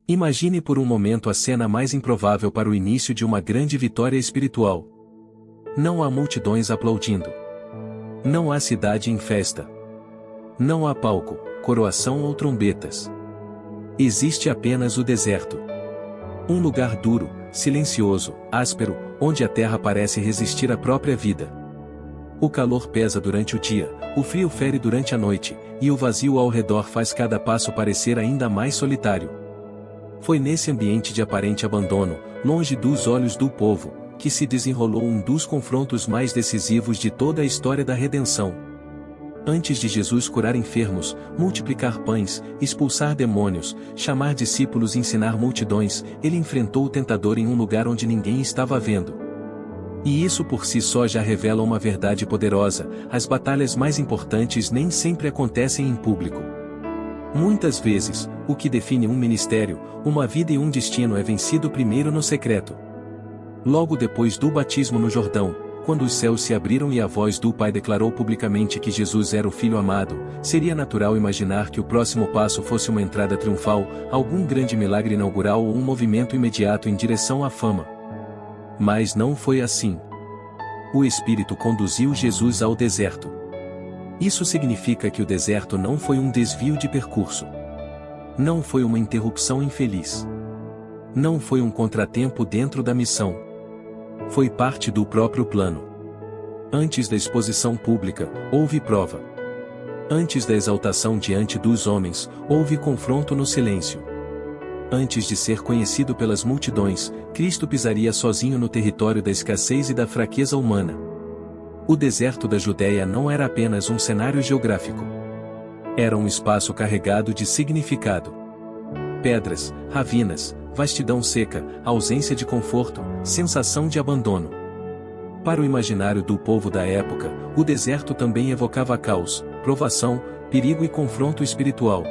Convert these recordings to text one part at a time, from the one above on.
Imagine por um momento a cena mais improvável para o início de uma grande vitória espiritual. Não há multidões aplaudindo. Não há cidade em festa. Não há palco, coroação ou trombetas. Existe apenas o deserto. Um lugar duro, silencioso, áspero, onde a terra parece resistir à própria vida. O calor pesa durante o dia, o frio fere durante a noite, e o vazio ao redor faz cada passo parecer ainda mais solitário. Foi nesse ambiente de aparente abandono, longe dos olhos do povo, que se desenrolou um dos confrontos mais decisivos de toda a história da redenção. Antes de Jesus curar enfermos, multiplicar pães, expulsar demônios, chamar discípulos e ensinar multidões, ele enfrentou o tentador em um lugar onde ninguém estava vendo. E isso por si só já revela uma verdade poderosa: as batalhas mais importantes nem sempre acontecem em público. Muitas vezes, o que define um ministério, uma vida e um destino é vencido primeiro no secreto. Logo depois do batismo no Jordão, quando os céus se abriram e a voz do Pai declarou publicamente que Jesus era o Filho amado, seria natural imaginar que o próximo passo fosse uma entrada triunfal, algum grande milagre inaugural ou um movimento imediato em direção à fama. Mas não foi assim. O Espírito conduziu Jesus ao deserto. Isso significa que o deserto não foi um desvio de percurso. Não foi uma interrupção infeliz. Não foi um contratempo dentro da missão. Foi parte do próprio plano. Antes da exposição pública, houve prova. Antes da exaltação diante dos homens, houve confronto no silêncio. Antes de ser conhecido pelas multidões, Cristo pisaria sozinho no território da escassez e da fraqueza humana. O deserto da Judéia não era apenas um cenário geográfico. Era um espaço carregado de significado. Pedras, ravinas, vastidão seca, ausência de conforto, sensação de abandono. Para o imaginário do povo da época, o deserto também evocava caos, provação, perigo e confronto espiritual.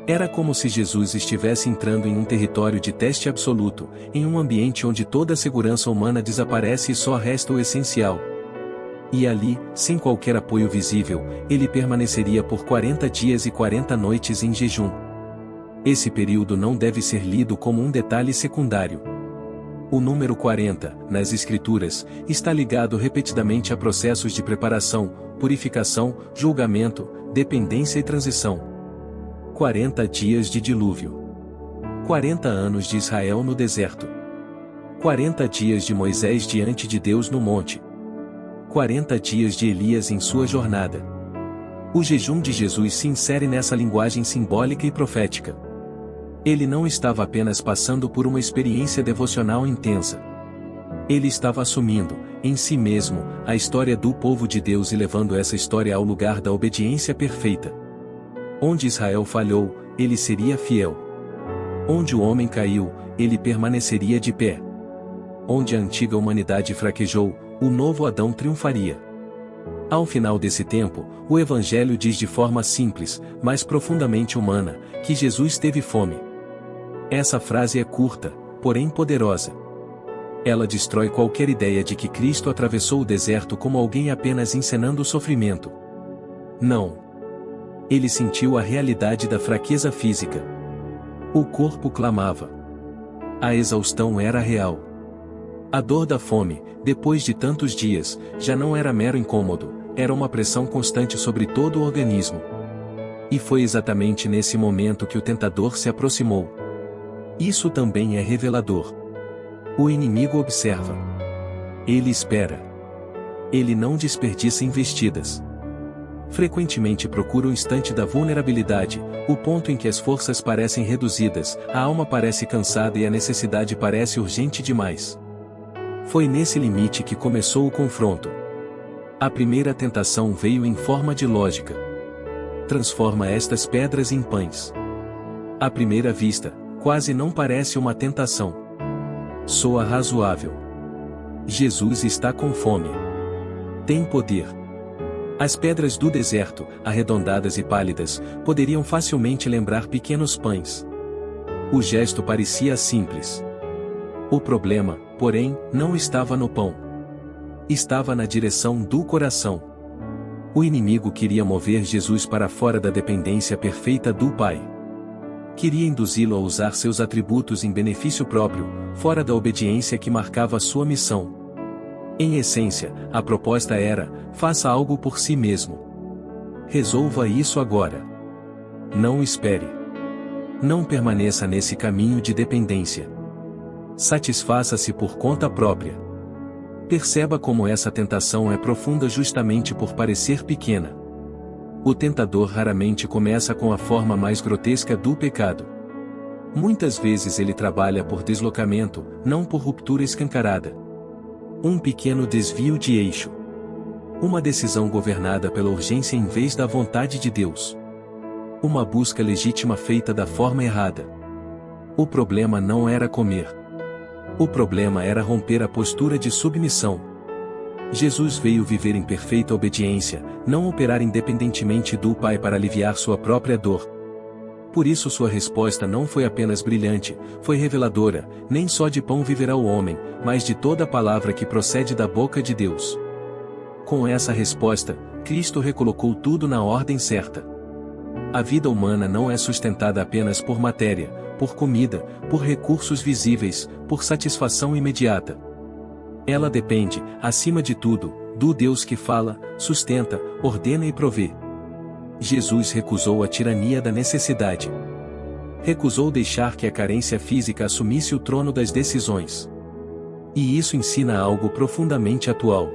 Era como se Jesus estivesse entrando em um território de teste absoluto, em um ambiente onde toda a segurança humana desaparece e só resta o essencial. E ali, sem qualquer apoio visível, ele permaneceria por 40 dias e 40 noites em jejum. Esse período não deve ser lido como um detalhe secundário. O número 40, nas Escrituras, está ligado repetidamente a processos de preparação, purificação, julgamento, dependência e transição. 40 dias de dilúvio. 40 anos de Israel no deserto. 40 dias de Moisés diante de Deus no monte. 40 dias de Elias em sua jornada. O jejum de Jesus se insere nessa linguagem simbólica e profética. Ele não estava apenas passando por uma experiência devocional intensa. Ele estava assumindo, em si mesmo, a história do povo de Deus e levando essa história ao lugar da obediência perfeita. Onde Israel falhou, ele seria fiel. Onde o homem caiu, ele permaneceria de pé. Onde a antiga humanidade fraquejou, o novo Adão triunfaria. Ao final desse tempo, o Evangelho diz de forma simples, mas profundamente humana, que Jesus teve fome. Essa frase é curta, porém poderosa. Ela destrói qualquer ideia de que Cristo atravessou o deserto como alguém apenas encenando o sofrimento. Não. Ele sentiu a realidade da fraqueza física. O corpo clamava. A exaustão era real. A dor da fome, depois de tantos dias, já não era mero incômodo, era uma pressão constante sobre todo o organismo. E foi exatamente nesse momento que o tentador se aproximou. Isso também é revelador. O inimigo observa. Ele espera. Ele não desperdiça investidas. Frequentemente procura o instante da vulnerabilidade, o ponto em que as forças parecem reduzidas, a alma parece cansada e a necessidade parece urgente demais. Foi nesse limite que começou o confronto. A primeira tentação veio em forma de lógica. Transforma estas pedras em pães. À primeira vista, quase não parece uma tentação. Soa razoável. Jesus está com fome. Tem poder. As pedras do deserto, arredondadas e pálidas, poderiam facilmente lembrar pequenos pães. O gesto parecia simples. O problema, porém, não estava no pão. Estava na direção do coração. O inimigo queria mover Jesus para fora da dependência perfeita do Pai. Queria induzi-lo a usar seus atributos em benefício próprio, fora da obediência que marcava sua missão. Em essência, a proposta era: faça algo por si mesmo. Resolva isso agora. Não espere. Não permaneça nesse caminho de dependência. Satisfaça-se por conta própria. Perceba como essa tentação é profunda justamente por parecer pequena. O tentador raramente começa com a forma mais grotesca do pecado. Muitas vezes ele trabalha por deslocamento, não por ruptura escancarada. Um pequeno desvio de eixo. Uma decisão governada pela urgência em vez da vontade de Deus. Uma busca legítima feita da forma errada. O problema não era comer. O problema era romper a postura de submissão. Jesus veio viver em perfeita obediência, não operar independentemente do Pai para aliviar sua própria dor. Por isso sua resposta não foi apenas brilhante, foi reveladora: nem só de pão viverá o homem, mas de toda palavra que procede da boca de Deus. Com essa resposta, Cristo recolocou tudo na ordem certa. A vida humana não é sustentada apenas por matéria, por comida, por recursos visíveis, por satisfação imediata. Ela depende, acima de tudo, do Deus que fala, sustenta, ordena e provê. Jesus recusou a tirania da necessidade. Recusou deixar que a carência física assumisse o trono das decisões. E isso ensina algo profundamente atual.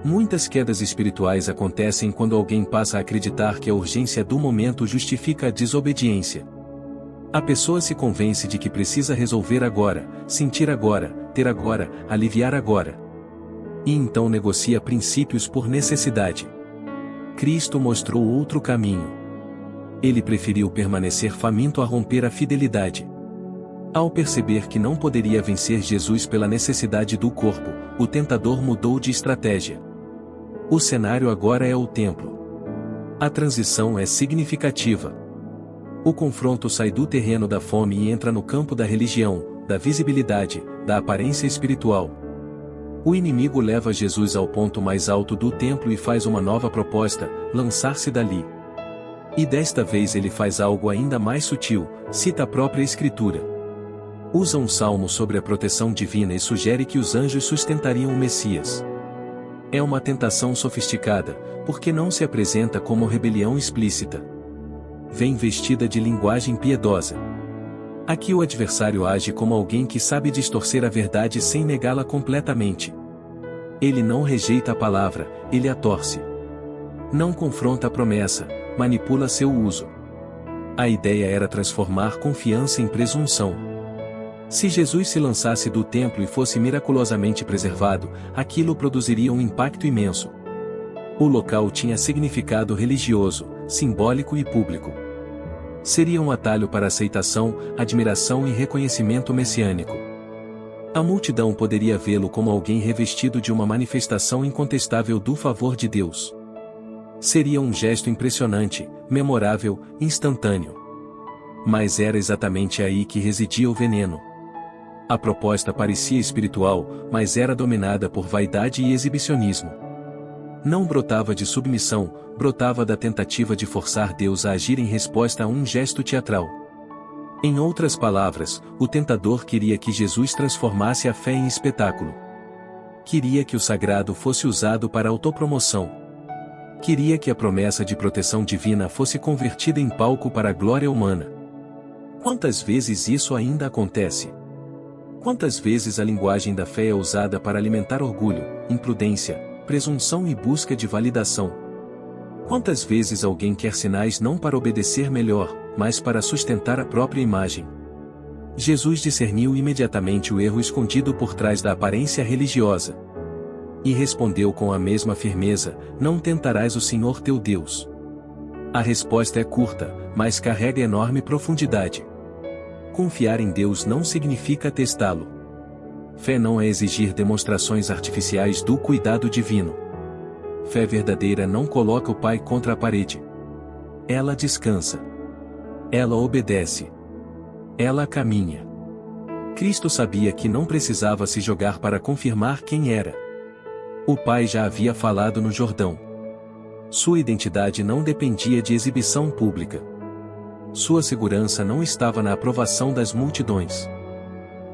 Muitas quedas espirituais acontecem quando alguém passa a acreditar que a urgência do momento justifica a desobediência. A pessoa se convence de que precisa resolver agora, sentir agora, ter agora, aliviar agora. E então negocia princípios por necessidade. Cristo mostrou outro caminho. Ele preferiu permanecer faminto a romper a fidelidade. Ao perceber que não poderia vencer Jesus pela necessidade do corpo, o tentador mudou de estratégia. O cenário agora é o templo. A transição é significativa. O confronto sai do terreno da fome e entra no campo da religião, da visibilidade, da aparência espiritual. O inimigo leva Jesus ao ponto mais alto do templo e faz uma nova proposta: lançar-se dali. E desta vez ele faz algo ainda mais sutil, cita a própria Escritura. Usa um salmo sobre a proteção divina e sugere que os anjos sustentariam o Messias. É uma tentação sofisticada, porque não se apresenta como rebelião explícita. Vem vestida de linguagem piedosa. Aqui o adversário age como alguém que sabe distorcer a verdade sem negá-la completamente. Ele não rejeita a palavra, ele a torce. Não confronta a promessa, manipula seu uso. A ideia era transformar confiança em presunção. Se Jesus se lançasse do templo e fosse miraculosamente preservado, aquilo produziria um impacto imenso. O local tinha significado religioso, simbólico e público. Seria um atalho para aceitação, admiração e reconhecimento messiânico. A multidão poderia vê-lo como alguém revestido de uma manifestação incontestável do favor de Deus. Seria um gesto impressionante, memorável, instantâneo. Mas era exatamente aí que residia o veneno. A proposta parecia espiritual, mas era dominada por vaidade e exibicionismo. Não brotava de submissão, brotava da tentativa de forçar Deus a agir em resposta a um gesto teatral. Em outras palavras, o tentador queria que Jesus transformasse a fé em espetáculo. Queria que o sagrado fosse usado para autopromoção. Queria que a promessa de proteção divina fosse convertida em palco para a glória humana. Quantas vezes isso ainda acontece? Quantas vezes a linguagem da fé é usada para alimentar orgulho, imprudência, presunção e busca de validação? Quantas vezes alguém quer sinais não para obedecer melhor, mas para sustentar a própria imagem? Jesus discerniu imediatamente o erro escondido por trás da aparência religiosa. E respondeu com a mesma firmeza: não tentarás o Senhor teu Deus. A resposta é curta, mas carrega enorme profundidade. Confiar em Deus não significa testá-lo. Fé não é exigir demonstrações artificiais do cuidado divino. Fé verdadeira não coloca o Pai contra a parede. Ela descansa. Ela obedece. Ela caminha. Cristo sabia que não precisava se jogar para confirmar quem era. O Pai já havia falado no Jordão. Sua identidade não dependia de exibição pública. Sua segurança não estava na aprovação das multidões.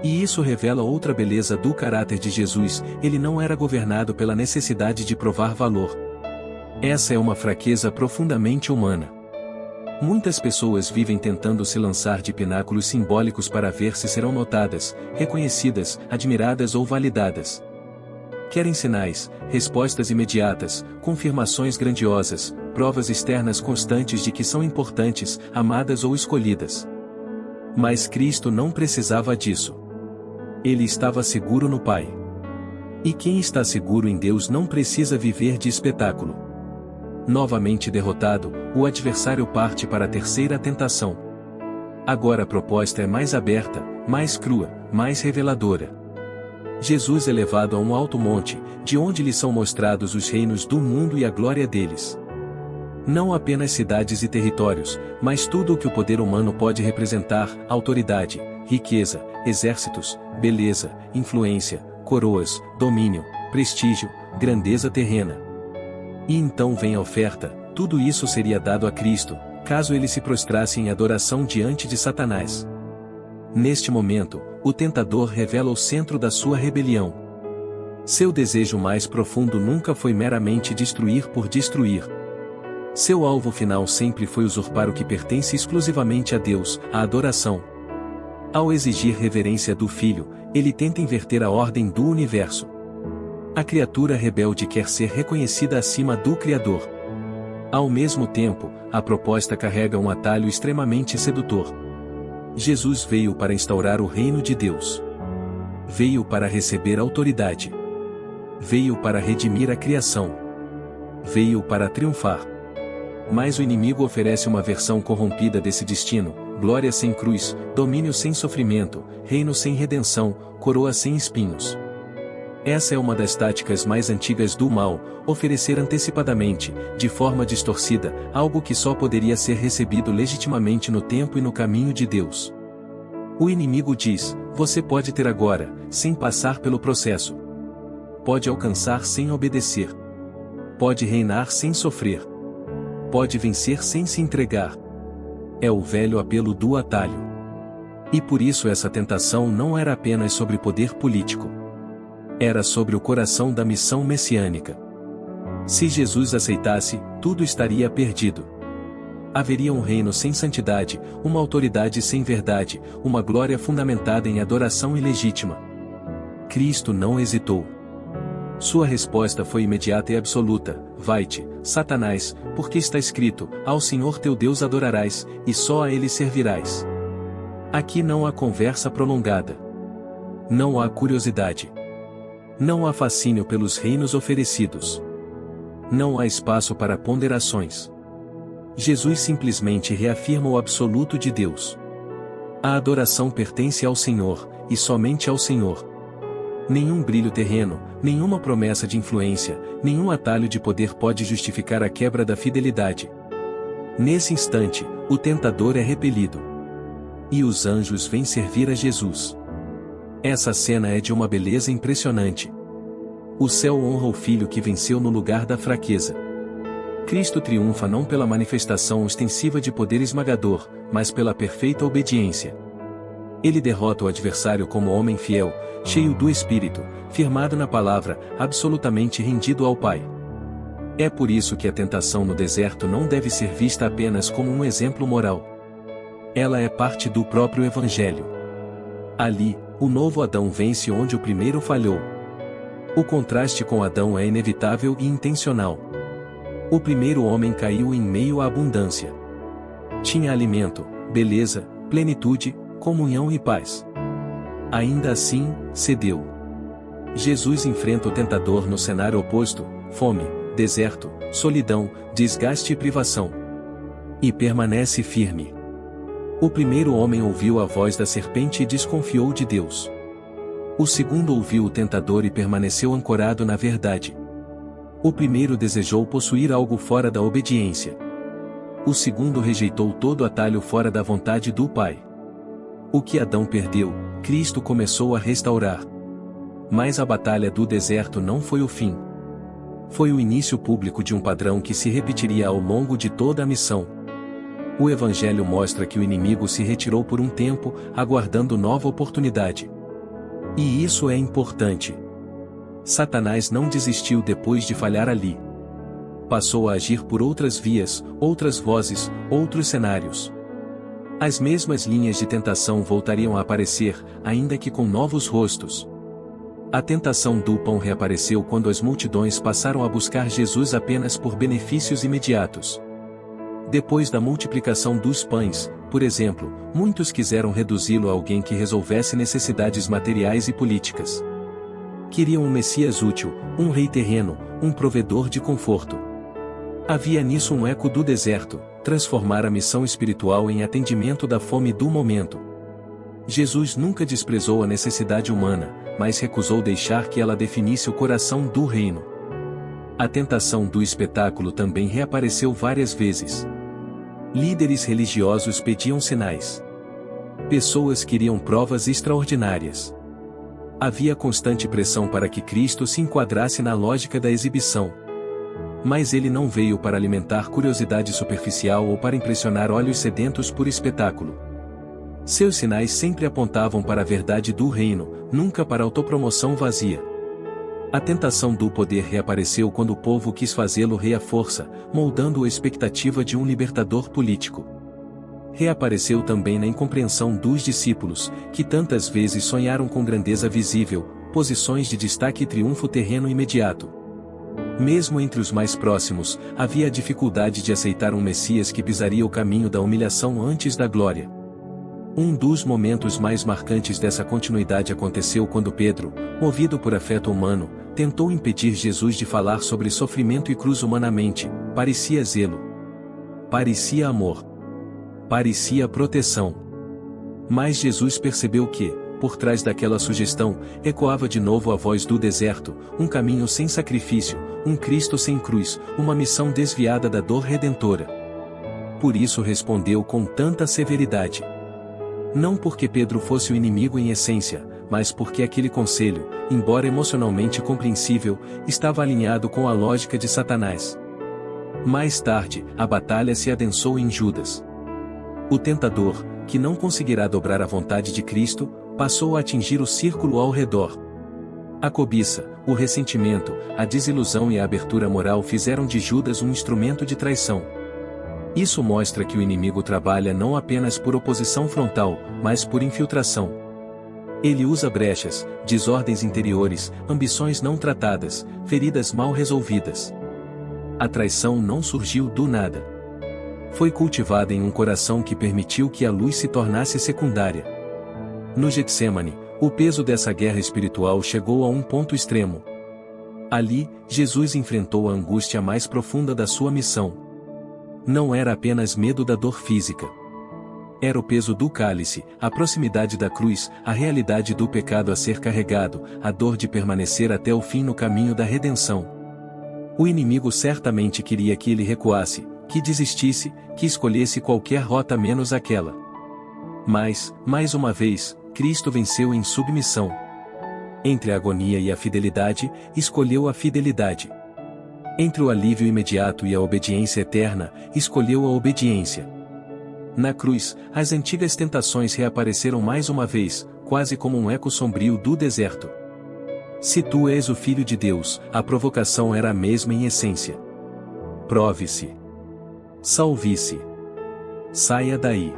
E isso revela outra beleza do caráter de Jesus: ele não era governado pela necessidade de provar valor. Essa é uma fraqueza profundamente humana. Muitas pessoas vivem tentando se lançar de pináculos simbólicos para ver se serão notadas, reconhecidas, admiradas ou validadas. Querem sinais, respostas imediatas, confirmações grandiosas, provas externas constantes de que são importantes, amadas ou escolhidas. Mas Cristo não precisava disso. Ele estava seguro no Pai. E quem está seguro em Deus não precisa viver de espetáculo. Novamente derrotado, o adversário parte para a terceira tentação. Agora a proposta é mais aberta, mais crua, mais reveladora. Jesus é levado a um alto monte, de onde lhe são mostrados os reinos do mundo e a glória deles. Não apenas cidades e territórios, mas tudo o que o poder humano pode representar: autoridade, riqueza, exércitos, beleza, influência, coroas, domínio, prestígio, grandeza terrena. E então vem a oferta: tudo isso seria dado a Cristo, caso ele se prostrasse em adoração diante de Satanás. Neste momento, o tentador revela o centro da sua rebelião. Seu desejo mais profundo nunca foi meramente destruir por destruir. Seu alvo final sempre foi usurpar o que pertence exclusivamente a Deus: a adoração. Ao exigir reverência do Filho, ele tenta inverter a ordem do universo. A criatura rebelde quer ser reconhecida acima do Criador. Ao mesmo tempo, a proposta carrega um atalho extremamente sedutor. Jesus veio para instaurar o reino de Deus. Veio para receber autoridade. Veio para redimir a criação. Veio para triunfar. Mas o inimigo oferece uma versão corrompida desse destino: glória sem cruz, domínio sem sofrimento, reino sem redenção, coroa sem espinhos. Essa é uma das táticas mais antigas do mal: oferecer antecipadamente, de forma distorcida, algo que só poderia ser recebido legitimamente no tempo e no caminho de Deus. O inimigo diz: você pode ter agora, sem passar pelo processo. Pode alcançar sem obedecer. Pode reinar sem sofrer. Pode vencer sem se entregar. É o velho apelo do atalho. E por isso essa tentação não era apenas sobre poder político. Era sobre o coração da missão messiânica. Se Jesus aceitasse, tudo estaria perdido. Haveria um reino sem santidade, uma autoridade sem verdade, uma glória fundamentada em adoração ilegítima. Cristo não hesitou. Sua resposta foi imediata e absoluta: vai-te, Satanás, porque está escrito: ao Senhor teu Deus adorarás, e só a Ele servirás. Aqui não há conversa prolongada. Não há curiosidade. Não há fascínio pelos reinos oferecidos. Não há espaço para ponderações. Jesus simplesmente reafirma o absoluto de Deus. A adoração pertence ao Senhor, e somente ao Senhor. Nenhum brilho terreno, nenhuma promessa de influência, nenhum atalho de poder pode justificar a quebra da fidelidade. Nesse instante, o tentador é repelido. E os anjos vêm servir a Jesus. Essa cena é de uma beleza impressionante. O céu honra o Filho que venceu no lugar da fraqueza. Cristo triunfa não pela manifestação ostensiva de poder esmagador, mas pela perfeita obediência. Ele derrota o adversário como homem fiel, cheio do Espírito, firmado na palavra, absolutamente rendido ao Pai. É por isso que a tentação no deserto não deve ser vista apenas como um exemplo moral. Ela é parte do próprio Evangelho. Ali, o novo Adão vence onde o primeiro falhou. O contraste com Adão é inevitável e intencional. O primeiro homem caiu em meio à abundância. Tinha alimento, beleza, plenitude, comunhão e paz. Ainda assim, cedeu. Jesus enfrenta o tentador no cenário oposto: fome, deserto, solidão, desgaste e privação. E permanece firme. O primeiro homem ouviu a voz da serpente e desconfiou de Deus. O segundo ouviu o tentador e permaneceu ancorado na verdade. O primeiro desejou possuir algo fora da obediência. O segundo rejeitou todo atalho fora da vontade do Pai. O que Adão perdeu, Cristo começou a restaurar. Mas a batalha do deserto não foi o fim. Foi o início público de um padrão que se repetiria ao longo de toda a missão. O Evangelho mostra que o inimigo se retirou por um tempo, aguardando nova oportunidade. E isso é importante. Satanás não desistiu depois de falhar ali. Passou a agir por outras vias, outras vozes, outros cenários. As mesmas linhas de tentação voltariam a aparecer, ainda que com novos rostos. A tentação do pão reapareceu quando as multidões passaram a buscar Jesus apenas por benefícios imediatos. Depois da multiplicação dos pães, por exemplo, muitos quiseram reduzi-lo a alguém que resolvesse necessidades materiais e políticas. Queriam um Messias útil, um rei terreno, um provedor de conforto. Havia nisso um eco do deserto, transformar a missão espiritual em atendimento da fome do momento. Jesus nunca desprezou a necessidade humana, mas recusou deixar que ela definisse o coração do reino. A tentação do espetáculo também reapareceu várias vezes. Líderes religiosos pediam sinais. Pessoas queriam provas extraordinárias. Havia constante pressão para que Cristo se enquadrasse na lógica da exibição. Mas ele não veio para alimentar curiosidade superficial ou para impressionar olhos sedentos por espetáculo. Seus sinais sempre apontavam para a verdade do reino, nunca para a autopromoção vazia. A tentação do poder reapareceu quando o povo quis fazê-lo rei à força, moldando a expectativa de um libertador político. Reapareceu também na incompreensão dos discípulos, que tantas vezes sonharam com grandeza visível, posições de destaque e triunfo terreno imediato. Mesmo entre os mais próximos, havia a dificuldade de aceitar um Messias que pisaria o caminho da humilhação antes da glória. Um dos momentos mais marcantes dessa continuidade aconteceu quando Pedro, movido por afeto humano, tentou impedir Jesus de falar sobre sofrimento e cruz humanamente. Parecia zelo. Parecia amor. Parecia proteção. Mas Jesus percebeu que, por trás daquela sugestão, ecoava de novo a voz do deserto, um caminho sem sacrifício, um Cristo sem cruz, uma missão desviada da dor redentora. Por isso respondeu com tanta severidade. Não porque Pedro fosse o inimigo em essência, mas porque aquele conselho, embora emocionalmente compreensível, estava alinhado com a lógica de Satanás. Mais tarde, a batalha se adensou em Judas. O tentador, que não conseguirá dobrar a vontade de Cristo, passou a atingir o círculo ao redor. A cobiça, o ressentimento, a desilusão e a abertura moral fizeram de Judas um instrumento de traição. Isso mostra que o inimigo trabalha não apenas por oposição frontal, mas por infiltração. Ele usa brechas, desordens interiores, ambições não tratadas, feridas mal resolvidas. A traição não surgiu do nada. Foi cultivada em um coração que permitiu que a luz se tornasse secundária. No Getsêmani, o peso dessa guerra espiritual chegou a um ponto extremo. Ali, Jesus enfrentou a angústia mais profunda da sua missão. Não era apenas medo da dor física. Era o peso do cálice, a proximidade da cruz, a realidade do pecado a ser carregado, a dor de permanecer até o fim no caminho da redenção. O inimigo certamente queria que ele recuasse, que desistisse, que escolhesse qualquer rota menos aquela. Mas, mais uma vez, Cristo venceu em submissão. Entre a agonia e a fidelidade, escolheu a fidelidade. Entre o alívio imediato e a obediência eterna, escolheu a obediência. Na cruz, as antigas tentações reapareceram mais uma vez, quase como um eco sombrio do deserto. Se tu és o Filho de Deus, a provocação era a mesma em essência. Prove-se. Salve-se. Saia daí.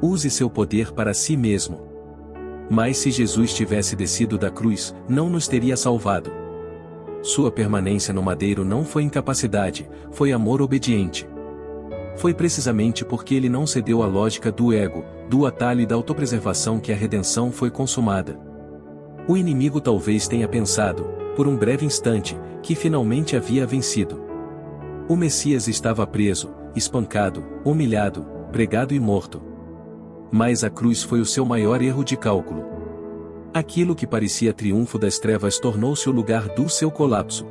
Use seu poder para si mesmo. Mas se Jesus tivesse descido da cruz, não nos teria salvado. Sua permanência no madeiro não foi incapacidade, foi amor obediente. Foi precisamente porque ele não cedeu à lógica do ego, do atalho e da autopreservação que a redenção foi consumada. O inimigo talvez tenha pensado, por um breve instante, que finalmente havia vencido. O Messias estava preso, espancado, humilhado, pregado e morto. Mas a cruz foi o seu maior erro de cálculo. Aquilo que parecia triunfo das trevas tornou-se o lugar do seu colapso.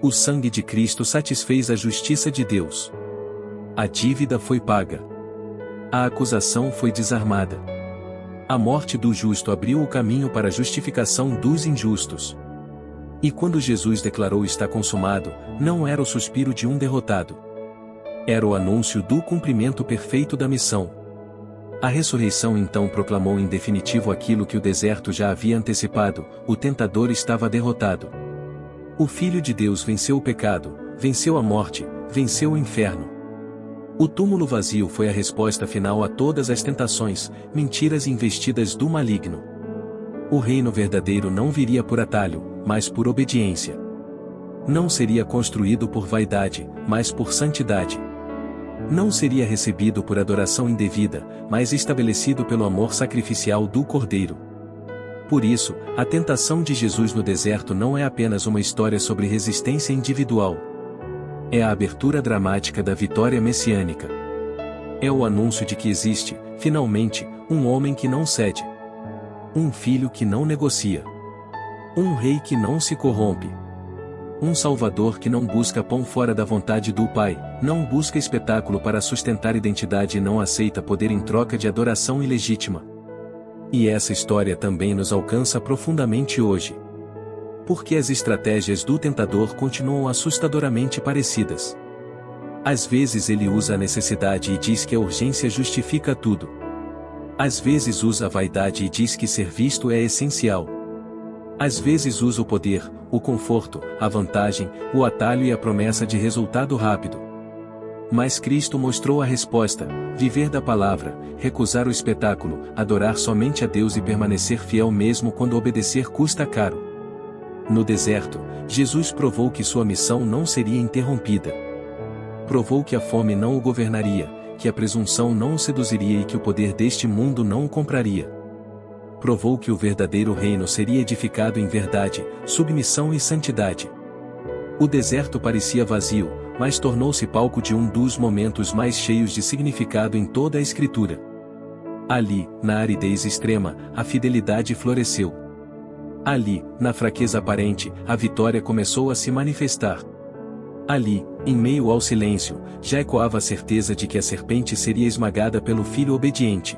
O sangue de Cristo satisfez a justiça de Deus. A dívida foi paga. A acusação foi desarmada. A morte do justo abriu o caminho para a justificação dos injustos. E quando Jesus declarou está consumado, não era o suspiro de um derrotado. Era o anúncio do cumprimento perfeito da missão. A ressurreição então proclamou em definitivo aquilo que o deserto já havia antecipado: o tentador estava derrotado. O Filho de Deus venceu o pecado, venceu a morte, venceu o inferno. O túmulo vazio foi a resposta final a todas as tentações, mentiras e investidas do maligno. O reino verdadeiro não viria por atalho, mas por obediência. Não seria construído por vaidade, mas por santidade. Não seria recebido por adoração indevida, mas estabelecido pelo amor sacrificial do Cordeiro. Por isso, a tentação de Jesus no deserto não é apenas uma história sobre resistência individual. É a abertura dramática da vitória messiânica. É o anúncio de que existe, finalmente, um homem que não cede. Um filho que não negocia. Um rei que não se corrompe. Um Salvador que não busca pão fora da vontade do Pai, não busca espetáculo para sustentar identidade e não aceita poder em troca de adoração ilegítima. E essa história também nos alcança profundamente hoje. Porque as estratégias do tentador continuam assustadoramente parecidas. Às vezes ele usa a necessidade e diz que a urgência justifica tudo. Às vezes usa a vaidade e diz que ser visto é essencial. Às vezes usa o poder, o conforto, a vantagem, o atalho e a promessa de resultado rápido. Mas Cristo mostrou a resposta: viver da palavra, recusar o espetáculo, adorar somente a Deus e permanecer fiel mesmo quando obedecer custa caro. No deserto, Jesus provou que sua missão não seria interrompida. Provou que a fome não o governaria, que a presunção não o seduziria e que o poder deste mundo não o compraria. Provou que o verdadeiro reino seria edificado em verdade, submissão e santidade. O deserto parecia vazio, mas tornou-se palco de um dos momentos mais cheios de significado em toda a Escritura. Ali, na aridez extrema, a fidelidade floresceu. Ali, na fraqueza aparente, a vitória começou a se manifestar. Ali, em meio ao silêncio, já ecoava a certeza de que a serpente seria esmagada pelo filho obediente.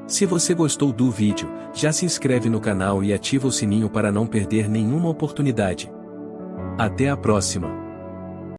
Se você gostou do vídeo, já se inscreve no canal e ativa o sininho para não perder nenhuma oportunidade. Até a próxima!